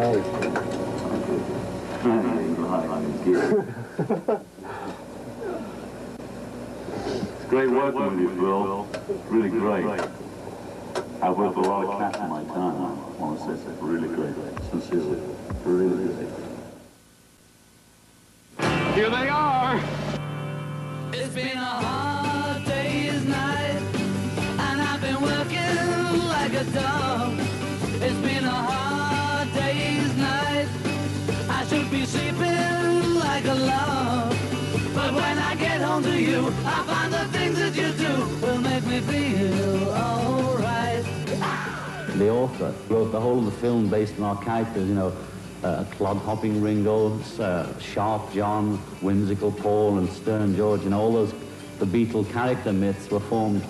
Great. It's great working with you, Phil. Really great. I've worked with a lot of cats in my time. I want to say it's really great. Sincerely. Really great. Here they are. It's been a hard day's night, and I've been working like a dog. It's been a hard day's night. I should be sleeping like a log. But when I get home to you, I find the things that you do will make me feel alright. The author wrote the whole of the film based on our characters, you know, clod-hopping Ringo, sharp John, whimsical Paul, and stern George, and all those, the Beatle character myths were formed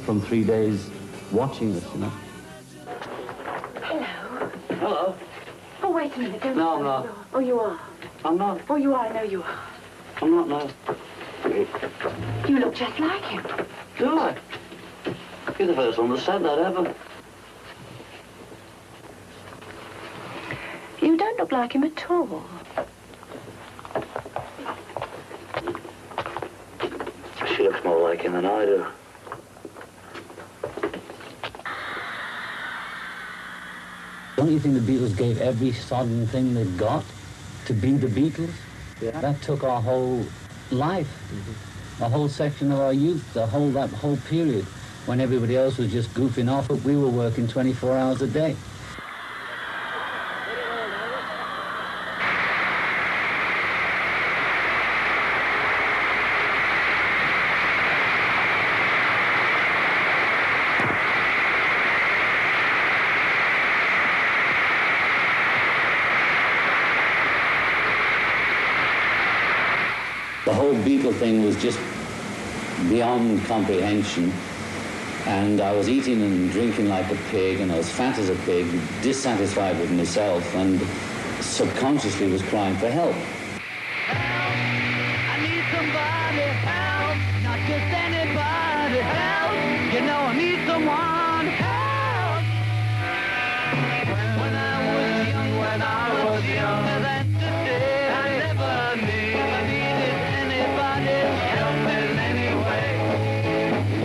from 3 days watching this, you know. Hello. Hello. Oh, wait a minute. Don't No, I'm not. Oh, you are. I'm not. Oh, you are. I know you are. I'm not, no. You look just like him. Do I? You're the first one that said that ever. You don't look like him at all. She looks more like him than I do. Don't you think the Beatles gave every sodden thing they've got to be the Beatles? Yeah. That took our whole life, a whole section of our youth, that whole period when everybody else was just goofing off, but we were working 24 hours a day. The whole Beatle thing was just beyond comprehension, and I was eating and drinking like a pig, and I was fat as a pig, dissatisfied with myself, and subconsciously was crying for help. Help, I need somebody, help, not just anybody, help, you know I need someone, help. When I was younger than today, I never needed anybody help me in any way.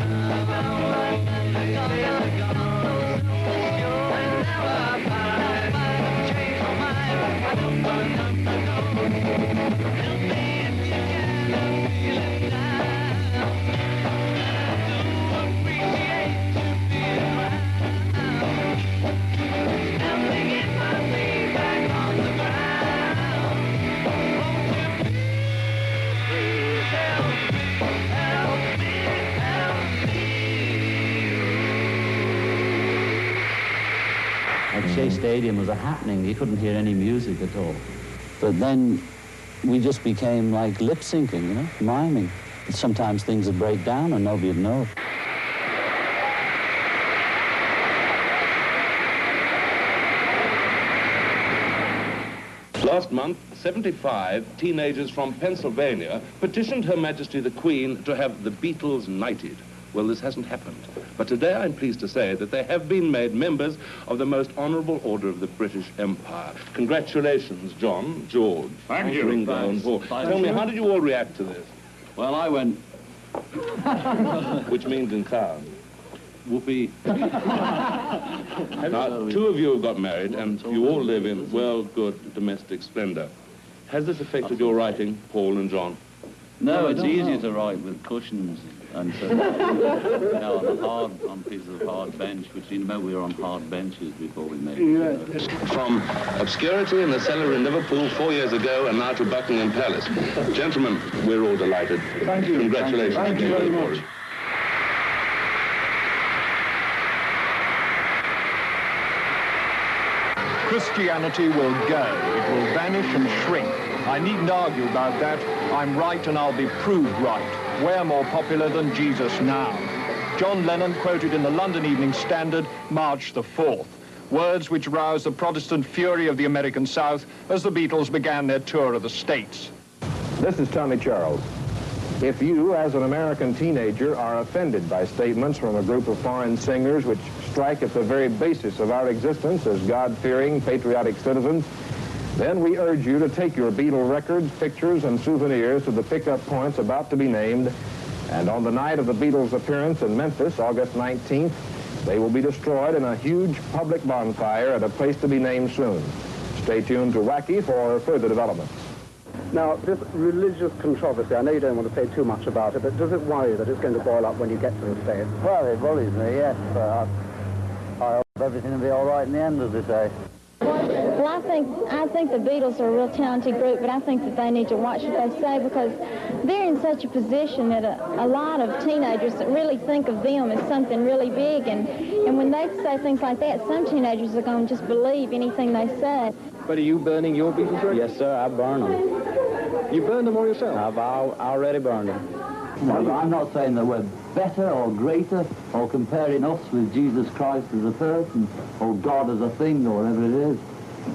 And now I changed my mind. Help me if you can, feel it now. I do appreciate you being around. Help me get my feet back on the ground. Won't you please help me, help me, help me. At Shea Stadium was a happening. You couldn't hear any music at all. But then we just became like lip syncing, you know, miming. Sometimes things would break down and nobody would know. Last month, 75 teenagers from Pennsylvania petitioned Her Majesty the Queen to have the Beatles knighted. Well, this hasn't happened. But today I'm pleased to say that they have been made members of the most honorable order of the British Empire. Congratulations, John, George, Thank you. Ringo, and Paul. Tell me, how did you all react to this? Well, I went, Which means in town. whoopee. Now, two of you have got married, and you all live in, well, good domestic splendor. Has this affected your writing, Paul and John? No, it's easier to write with cushions and so, on pieces of hard bench, which you know we were on hard benches before we made it. From obscurity in the cellar in Liverpool 4 years ago and now to Buckingham Palace. Gentlemen, we're all delighted. Thank you. Congratulations. Thank you very much. Christianity will go. It will vanish and shrink. I needn't argue about that. I'm right and I'll be proved right. We're more popular than Jesus now. John Lennon quoted in the London Evening Standard, March the 4th. Words which roused the Protestant fury of the American South as the Beatles began their tour of the States. This is Tommy Charles. If you, as an American teenager, are offended by statements from a group of foreign singers which strike at the very basis of our existence as God-fearing, patriotic citizens, then we urge you to take your Beatle records, pictures, and souvenirs to the pickup points about to be named, and on the night of the Beatles' appearance in Memphis, August 19th, they will be destroyed in a huge public bonfire at a place to be named soon. Stay tuned to Wacky for further developments. Now, this religious controversy, I know you don't want to say too much about it, but does it worry you that it's going to boil up when you get to the States? Well, it worries me, yes, but I hope everything will be all right in the end, as they say. Well, I think the Beatles are a real talented group, but I think that they need to watch what they say because they're in such a position that a lot of teenagers that really think of them as something really big, and when they say things like that, some teenagers are going to just believe anything they say. But are you burning your Beatles records? Yes, sir, I burn them. You burned them all yourself? I've already burned them. No, I'm not saying that we're better or greater or comparing us with Jesus Christ as a person or God as a thing or whatever it is.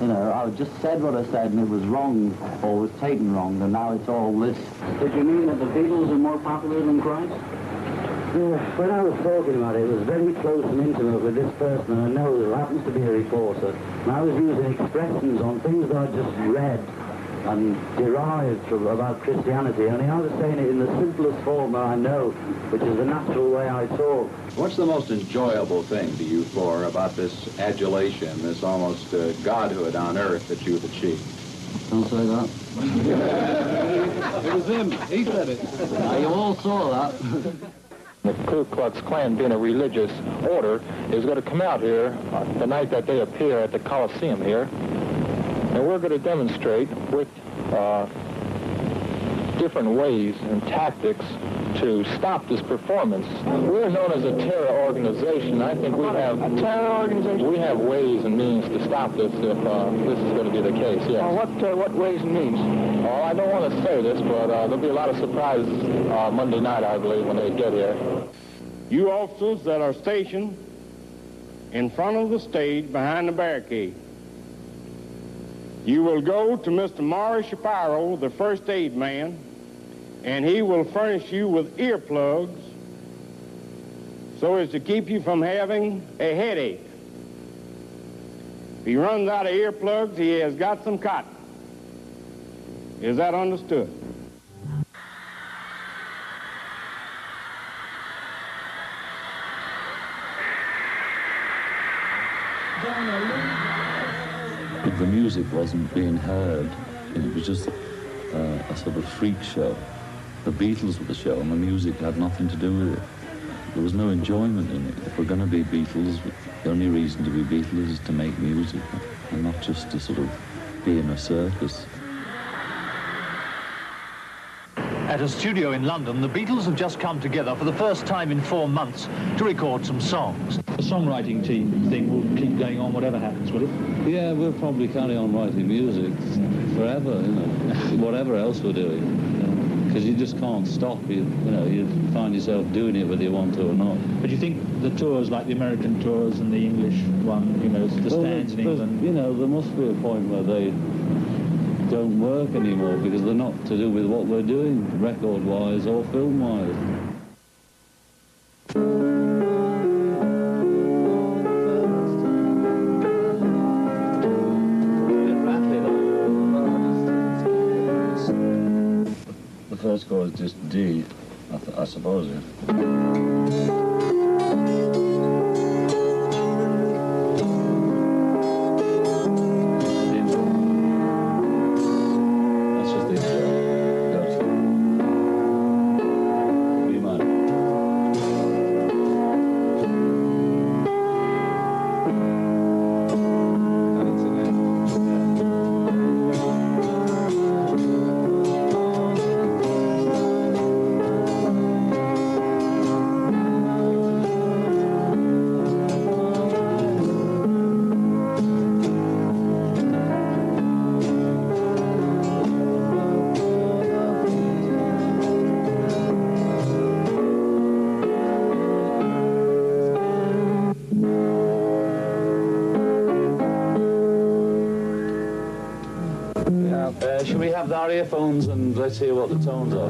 You know, I just said what I said and it was wrong or was taken wrong, and now it's all this. Did you mean that the Beatles are more popular than Christ? Yeah, when I was talking about it, it was very close and intimate with this person, and I know who happens to be a reporter, and I was using expressions on things that I just read and derived from about Christianity, only I was saying it in the simplest form that I know, which is the natural way I talk. What's the most enjoyable thing to you, Flora, about this adulation, this almost godhood on earth that you've achieved? Don't say that. It was him. He said it. You all saw that. The Ku Klux Klan, being a religious order, is going to come out here the night that they appear at the Coliseum here, and we're going to demonstrate with different ways and tactics to stop this performance. We're known as a terror organization. I think we have a terror organization. We have ways and means to stop this if this is going to be the case. Yes. What ways and means? Oh, I don't want to say this, but there'll be a lot of surprises Monday night, I believe, when they get here. You officers that are stationed in front of the stage behind the barricade, you will go to Mr. Morris Shapiro, the first aid man, and he will furnish you with earplugs so as to keep you from having a headache. If he runs out of earplugs, he has got some cotton. Is that understood? The music wasn't being heard. It was just a sort of freak show. The Beatles were the show, and the music had nothing to do with it. There was no enjoyment in it. If we're going to be Beatles, the only reason to be Beatles is to make music, and not just to sort of be in a circus. At a studio in London, the Beatles have just come together for the first time in 4 months to record some songs. The songwriting team thing will keep going on whatever happens, will it? Yeah, we'll probably carry on writing music forever, you know, whatever else we're doing. Because you just can't stop. You find yourself doing it whether you want to or not. But you think the tours, like the American tours and the English one, the stands in England... there must be a point where they don't work anymore because they're not to do with what we're doing, record-wise or film-wise. The first chord is just D, I suppose. Should we have our earphones and let's hear what the tones are?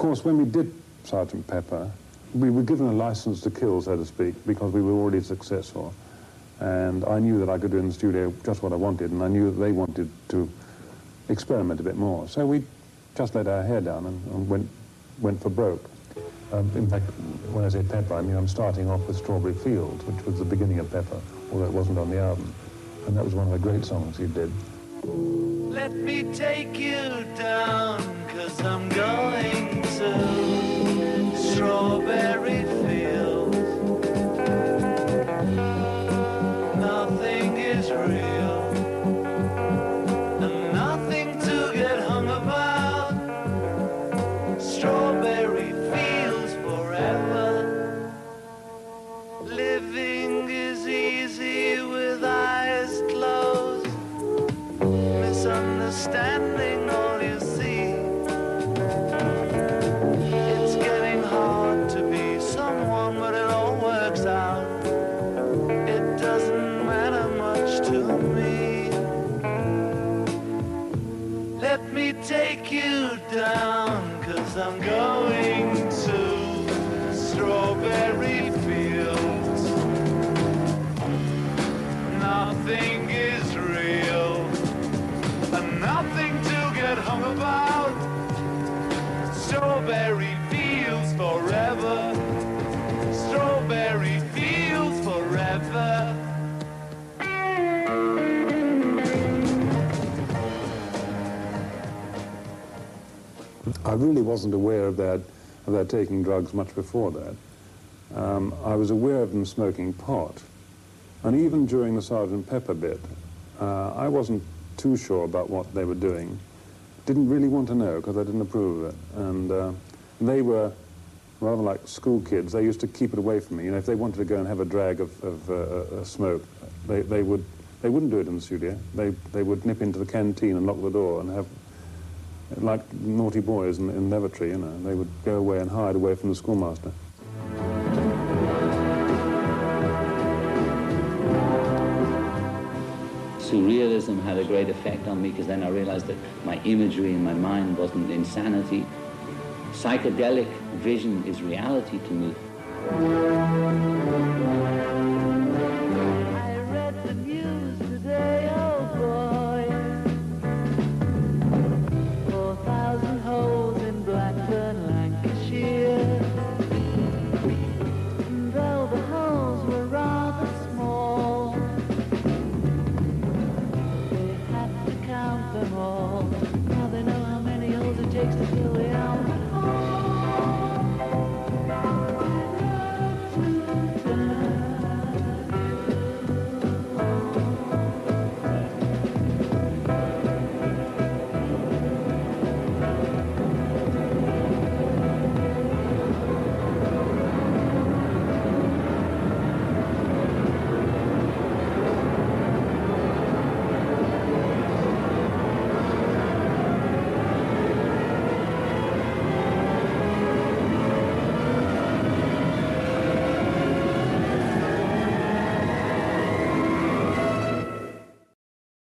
course, when we did Sgt. Pepper, we were given a license to kill, so to speak, because we were already successful. And I knew that I could do in the studio just what I wanted, and I knew that they wanted to experiment a bit more. So we just let our hair down and went for broke. In fact, when I say Pepper, I mean I'm starting off with Strawberry Fields, which was the beginning of Pepper, although it wasn't on the album. And that was one of the great songs he did. Let me take you down, 'cause I'm going to Strawberry Fields. Nothing is real, and nothing to get hung about. Strawberry Fields forever. Living is easy with eyes closed. Misunderstanding all you see. It's getting hard to be someone, but it all works out. It doesn't matter much to me. Let me take you down, 'cause I'm going to Strawberry Fields. Nothing is real, and nothing to get hung about. Strawberry Fields forever. Strawberry Fields forever. I really wasn't aware of their taking drugs much before that. I was aware of them smoking pot, and even during the Sgt. Pepper bit, I wasn't too sure about what they were doing. Didn't really want to know because I didn't approve of it. And they were rather like school kids. They used to keep it away from me. You know, if they wanted to go and have a drag of smoke, they wouldn't do it in the studio. They would nip into the canteen and lock the door and have, like naughty boys in lavatory, you know. They would go away and hide away from the schoolmaster. Surrealism had a great effect on me because then I realized that my imagery in my mind wasn't insanity. Psychedelic vision is reality to me. I read the news today, oh boy. 4,000 holes in Blackburn, Lancashire. And though the holes were rather small, they had to count them all. Now they know how many holes it takes to fill